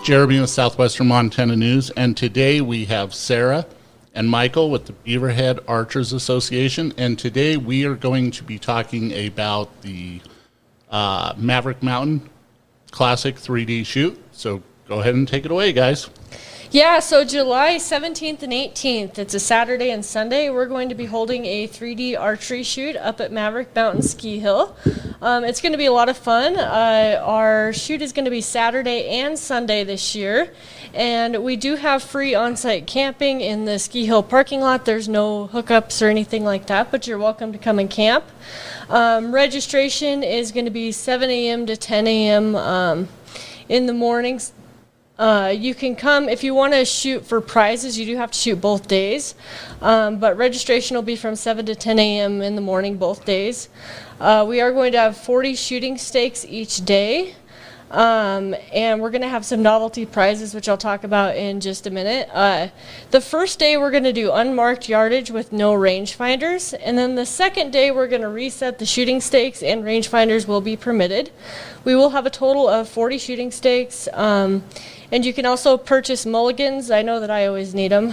Jeremy with Southwestern Montana News, and today we have Sarah and Michael with the Beaverhead Archers Association, and today we are going to be talking about the Maverick Mountain Classic 3D shoot. So go ahead and take it away, guys. Yeah, so July 17th and 18th, it's a Saturday and Sunday, we're going to be holding a 3D archery shoot up at Maverick Mountain Ski Hill. It's going to be a lot of fun. Our shoot is going to be Saturday and Sunday this year, and we do have free on-site camping in the ski hill parking lot. There's no hookups or anything like that, but you're welcome to come and camp. Registration is going to be 7 a.m. to 10 a.m. In the mornings. You can come if you want to shoot for prizes. You do have to shoot both days, but registration will be from 7 to 10 a.m. in the morning both days. We are going to have 40 shooting stakes each day, and we're going to have some novelty prizes, which I'll talk about in just a minute. The first day we're going to do unmarked yardage with no rangefinders, and then the second day we're going to reset the shooting stakes and rangefinders will be permitted. We will have a total of 40 shooting stakes. And you can also purchase mulligans. I know that I always need them.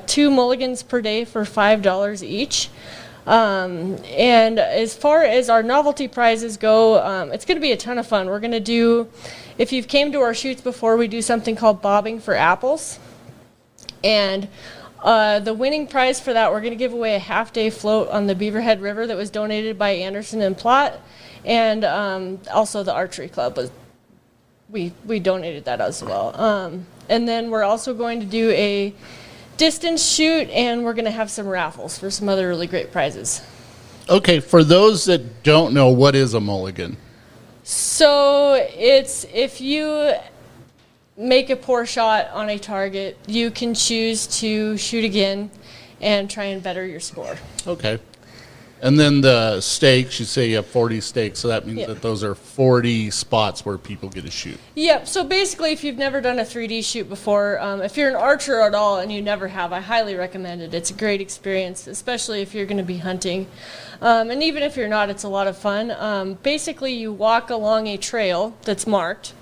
2 mulligans per day for $5 each. And as far as our novelty prizes go, it's going to be a ton of fun. We're going to do, if you've came to our shoots before, we do something called bobbing for apples. And the winning prize for that, we're going to give away a half-day float on the Beaverhead River that was donated by Anderson and Plott. And also the Archery Club was we donated that as well. And then we're also going to do a distance shoot, and we're going to have some raffles for some other really great prizes. Okay, for those that don't know, what is a mulligan? So it's if you make a poor shot on a target, you can choose to shoot again and try and better your score. Okay. And then the stakes, you say you have 40 stakes, so that means that those are 40 spots where people get to shoot. Yep, so basically if you've never done a 3D shoot before, if you're an archer at all and you never have, I highly recommend it. It's a great experience, especially if you're going to be hunting. And even if you're not, it's a lot of fun. Basically you walk along a trail that's marked,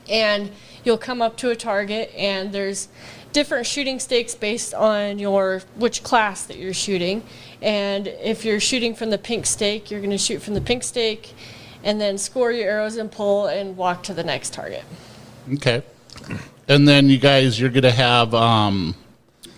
and you'll come up to a target, and there's different shooting stakes based on which class that you're shooting. And if you're shooting from the pink stake, you're going to shoot from the pink stake and then score your arrows and pull and walk to the next target. Okay. And then you guys, you're going to have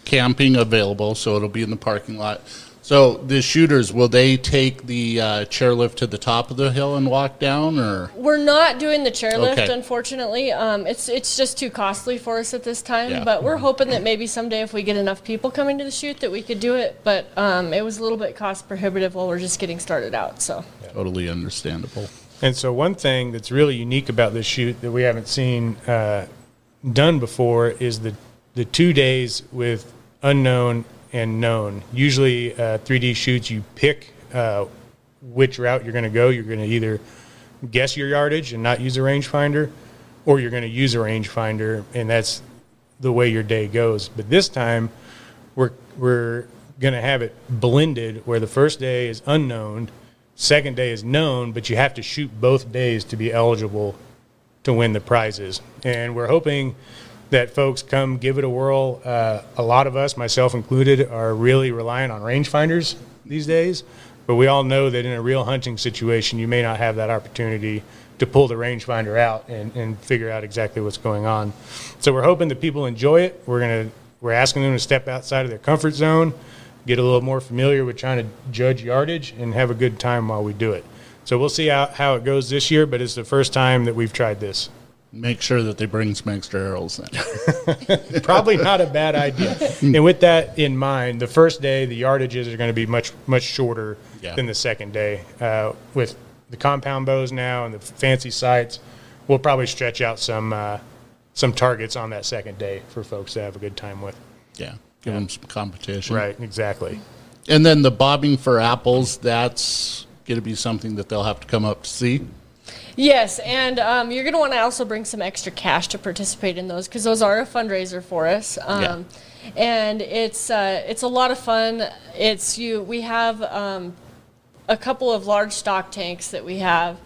camping available, so it'll be in the parking lot. So the shooters, will they take the chairlift to the top of the hill and walk down, or? We're not doing the chairlift, unfortunately. It's just too costly for us at this time. But we're hoping that maybe someday, if we get enough people coming to the shoot, that we could do it. But it was a little bit cost prohibitive while we're just getting started out. So totally understandable. And so one thing that's really unique about this shoot that we haven't seen done before is the 2 days with unknown and known. Usually 3D shoots, you pick which route you're going to go. You're going to either guess your yardage and not use a rangefinder, or you're going to use a rangefinder, and that's the way your day goes. But this time we're going to have it blended, where the first day is unknown, second day is known, but you have to shoot both days to be eligible to win the prizes. And we're hoping that folks come give it a whirl. A lot of us, myself included, are really relying on rangefinders these days, but we all know that in a real hunting situation, you may not have that opportunity to pull the rangefinder out and figure out exactly what's going on. So we're hoping that people enjoy it. We're asking them to step outside of their comfort zone, get a little more familiar with trying to judge yardage, and have a good time while we do it. So we'll see how it goes this year, but it's the first time that we've tried this. Make sure that they bring some extra arrows then. Probably not a bad idea. And with that in mind, the first day, the yardages are going to be much shorter than the second day. With the compound bows now and the fancy sights, we'll probably stretch out some targets on that second day for folks to have a good time with. Yeah, give them some competition. Right, exactly. And then the bobbing for apples, that's going to be something that they'll have to come up to see. Yes, and you're going to want to also bring some extra cash to participate in those, because those are a fundraiser for us. And it's a lot of fun. We have a couple of large stock tanks that we have,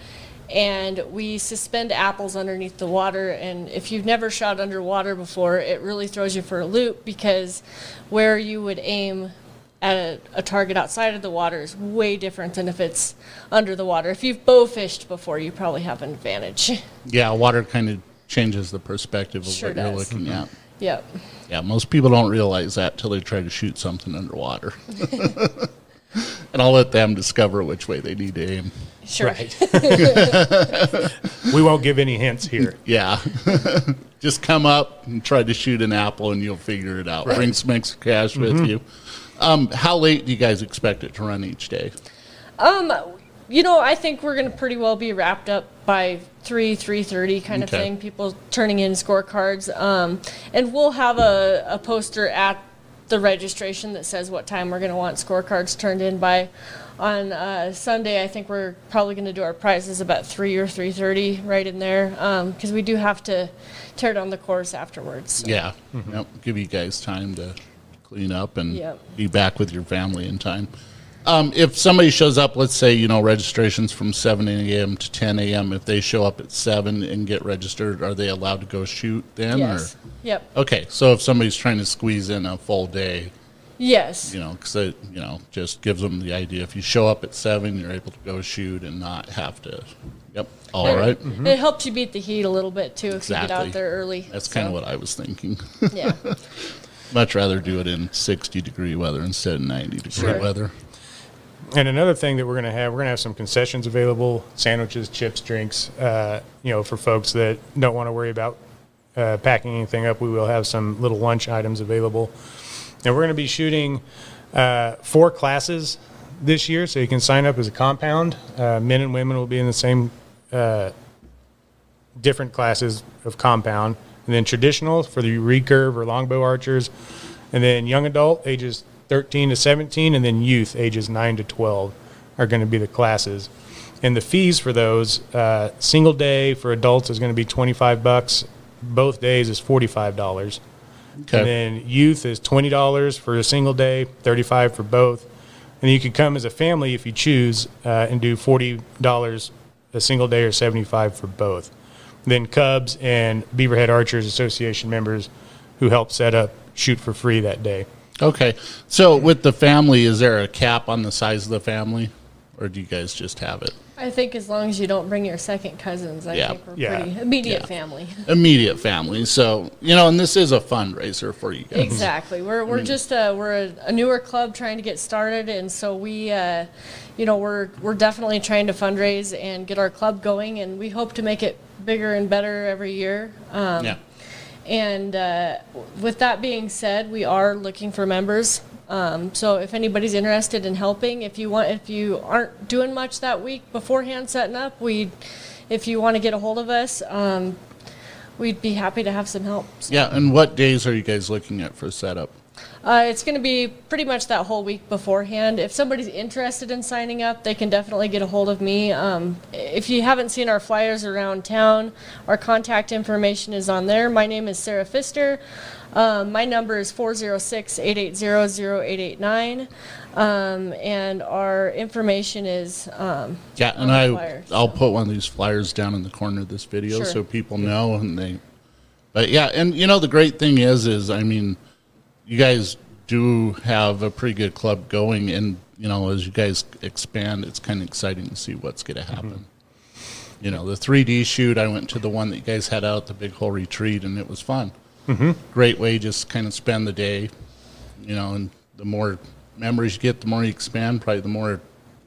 and we suspend apples underneath the water. And if you've never shot underwater before, it really throws you for a loop, because where you would aim at a target outside of the water is way different than if it's under the water. If you've bow fished before, you probably have an advantage. Yeah, water kind of changes the perspective of Sure what you're does. looking at. Yep. Yeah, most people don't realize that till they try to shoot something underwater. And I'll let them discover which way they need to aim. Sure. Right. We won't give any hints here. Yeah. Just come up and try to shoot an apple and you'll figure it out. Right. Bring some extra cash with you. How late do you guys expect it to run each day? I think we're going to pretty well be wrapped up by 3:30 kind of Okay. thing. People turning in scorecards. And we'll have a poster at the registration that says what time we're going to want scorecards turned in by. On Sunday, I think we're probably going to do our prizes about 3 or 3:30, right in there, because we do have to tear down the course afterwards. So. Yeah. Yep. Give you guys time to clean up and Yep. be back with your family in time. If somebody shows up, let's say, registration's from 7 a.m. to 10 a.m. If they show up at 7 and get registered, are they allowed to go shoot then? Yes. Yep. Or? Okay, so if somebody's trying to squeeze in a full day, Yes. because it, just gives them the idea. If you show up at 7, you're able to go shoot and not have to. Yep. All right. It helps you beat the heat a little bit, too, if you get Exactly. out there early. That's kind of what I was thinking. Yeah. Much rather do it in 60-degree weather instead of 90-degree Sure. weather. And another thing that we're going to have some concessions available, sandwiches, chips, drinks, for folks that don't want to worry about packing anything up. We will have some little lunch items available. And we're going to be shooting 4 classes this year, so you can sign up as a compound. Men and women will be in the same different classes of compound. And then traditional for the recurve or longbow archers. And then young adult, ages 13 to 17, and then youth, ages 9 to 12, are going to be the classes. And the fees for those, single day for adults is going to be $25. Both days is $45. Okay. And then youth is $20 for a single day, $35 for both. And you can come as a family if you choose and do $40 a single day or $75 for both. Then Cubs and Beaverhead Archers Association members who help set up shoot for free that day. Okay. So with the family, is there a cap on the size of the family? Or do you guys just have it? I think as long as you don't bring your second cousins, I think we're pretty immediate family. Immediate family. So, and this is a fundraiser for you guys. Exactly. We're just we're a newer club trying to get started, and so we we're definitely trying to fundraise and get our club going, and we hope to make it bigger and better every year. And with that being said, we are looking for members. So if anybody's interested in helping, if you aren't doing much that week beforehand setting up, if you want to get a hold of us, we'd be happy to have some help. So. Yeah, and what days are you guys looking at for setup? It's going to be pretty much that whole week beforehand. If somebody's interested in signing up, they can definitely get a hold of me. If you haven't seen our flyers around town, our contact information is on there. My name is Sarah Pfister. My number is 406-880-0889. And our information is And flyers, I'll put one of these flyers down in the corner of this video Sure. so people know. But yeah, and the great thing is you guys do have a pretty good club going, and as you guys expand, it's kind of exciting to see what's going to happen. The 3D shoot, I went to the one that you guys had out at the Big Hole Retreat, and it was fun. Great way just kind of spend the day, and the more memories you get, the more you expand, probably the more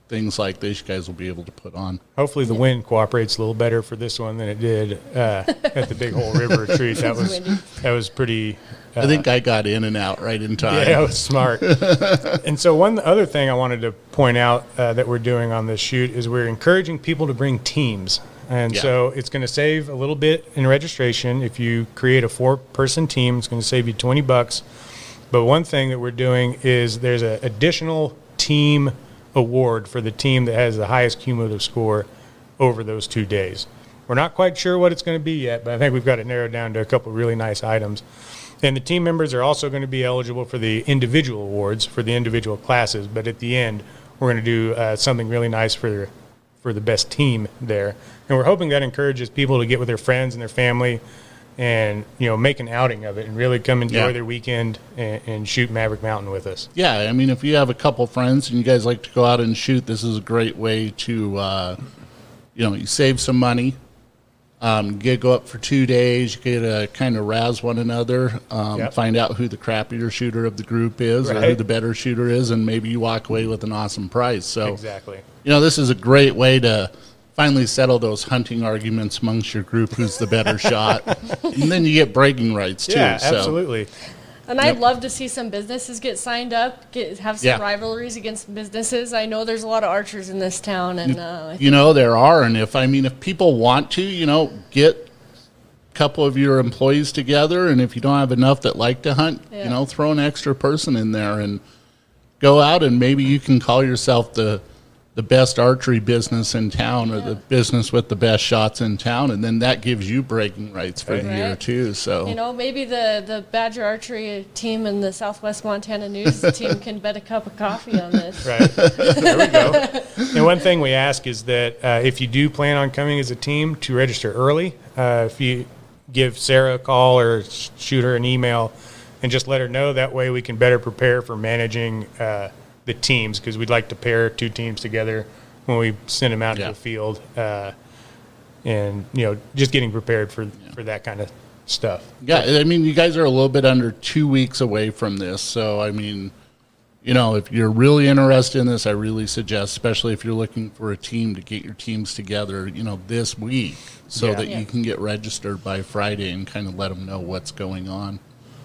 things like this you guys will be able to put on. Hopefully the wind cooperates a little better for this one than it did at the Big Hole River Retreat. That was pretty... I think I got in and out right in time. Yeah, it was smart. And so one other thing I wanted to point out that we're doing on this shoot is we're encouraging people to bring teams. And so it's going to save a little bit in registration. If you create a 4-person team, it's going to save you $20. But one thing that we're doing is there's an additional team award for the team that has the highest cumulative score over those 2 days. We're not quite sure what it's going to be yet, but I think we've got it narrowed down to a couple of really nice items. And the team members are also going to be eligible for the individual awards for the individual classes. But at the end, we're going to do something really nice for for the best team there. And we're hoping that encourages people to get with their friends and their family and, make an outing of it and really come enjoy their weekend and shoot Maverick Mountain with us. Yeah, I mean, if you have a couple friends and you guys like to go out and shoot, this is a great way to, you save some money. Go up for 2 days. You get to kind of razz one another, find out who the crappier shooter of the group is or who the better shooter is, and maybe you walk away with an awesome prize. So, exactly. This is a great way to finally settle those hunting arguments amongst your group, who's the better shot. And then you get bragging rights, too. Yeah, absolutely. And I'd love to see some businesses get signed up, have some rivalries against businesses. I know there's a lot of archers in this town, and there are. And if people want to, get a couple of your employees together, and if you don't have enough that like to hunt, throw an extra person in there and go out, and maybe you can call yourself the best archery business in town or the business with the best shots in town, and then that gives you bragging rights for the year too. So maybe the Badger Archery team and the Southwest Montana News team can bet a cup of coffee on this. Right. There we go. And one thing we ask is that if you do plan on coming as a team, to register early. If you give Sarah a call or shoot her an email and just let her know, that way we can better prepare for managing the teams, because we'd like to pair 2 teams together when we send them out to the field, and just getting prepared for that kind of stuff. Yeah, I mean, you guys are a little bit under 2 weeks away from this, so I mean, if you're really interested in this, I really suggest, especially if you're looking for a team, to get your teams together, this week, so that you can get registered by Friday and kind of let them know what's going on.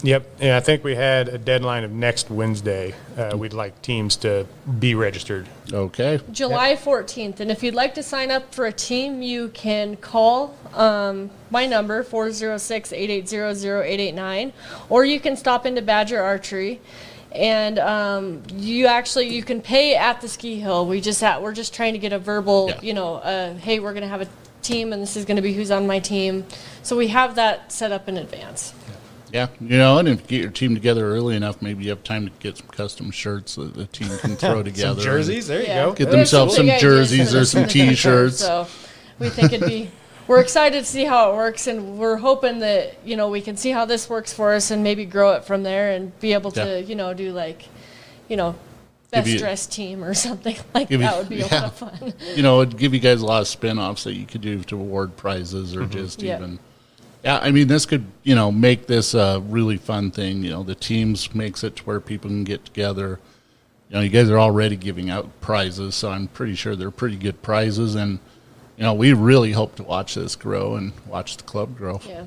Yep, and I think we had a deadline of next Wednesday. We'd like teams to be registered. Okay. July 14th, and if you'd like to sign up for a team, you can call my number, 406-880-0889, or you can stop into Badger Archery, and you can pay at the ski hill. We're just trying to get a verbal, hey, we're going to have a team, and this is going to be who's on my team. So we have that set up in advance. Yeah, and if you get your team together early enough, maybe you have time to get some custom shirts that the team can throw together. Some jerseys, there you go. Get themselves some jerseys or some T-shirts. So we think we're excited to see how it works, and we're hoping that, we can see how this works for us and maybe grow it from there and be able to, do best dressed team or something like that would be a lot of fun. It'd give you guys a lot of spin-offs that you could do to award prizes or just even... Yeah, I mean, this could, make this a really fun thing. The teams makes it to where people can get together. You guys are already giving out prizes, so I'm pretty sure they're pretty good prizes. And, we really hope to watch this grow and watch the club grow. Yeah.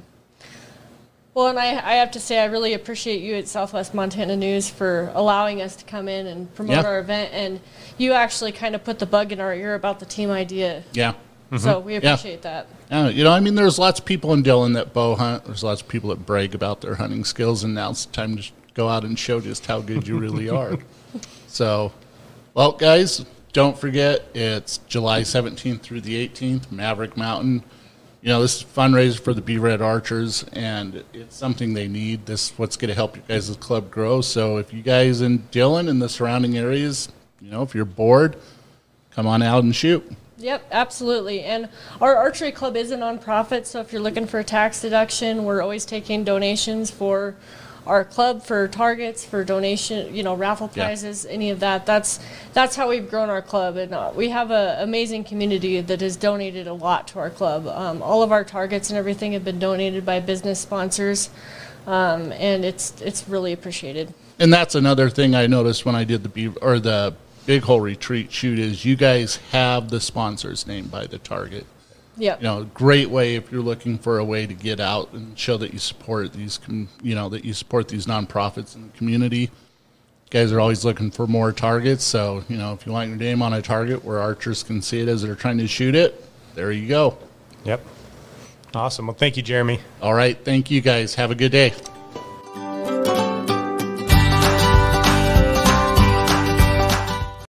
Well, and I have to say, I really appreciate you at Southwest Montana News for allowing us to come in and promote our event. And you actually kind of put the bug in our ear about the team idea. Yeah. So we appreciate that. There's lots of people in Dillon that bow hunt. There's lots of people that brag about their hunting skills, and now it's time to go out and show just how good you really are. So, well, guys, don't forget, it's July 17th through the 18th, Maverick Mountain. This is a fundraiser for the Beaverhead Archers, and it's something they need. This is what's going to help you guys' club grow. So if you guys in Dillon and the surrounding areas, if you're bored, come on out and shoot. Yep, absolutely. And our archery club is a nonprofit, so if you're looking for a tax deduction, we're always taking donations for our club, for targets, for donation, raffle prizes, any of that. That's how we've grown our club, and we have an amazing community that has donated a lot to our club. All of our targets and everything have been donated by business sponsors, and it's really appreciated. And that's another thing I noticed when I did the Big Hole Retreat shoot, is you guys have the sponsors named by the target. Yeah. Great way if you're looking for a way to get out and show that you support these, that you support these nonprofits in the community. You guys are always looking for more targets. So, if you want your name on a target where archers can see it as they're trying to shoot it, there you go. Yep. Awesome. Well, thank you, Jeremy. All right. Thank you, guys. Have a good day.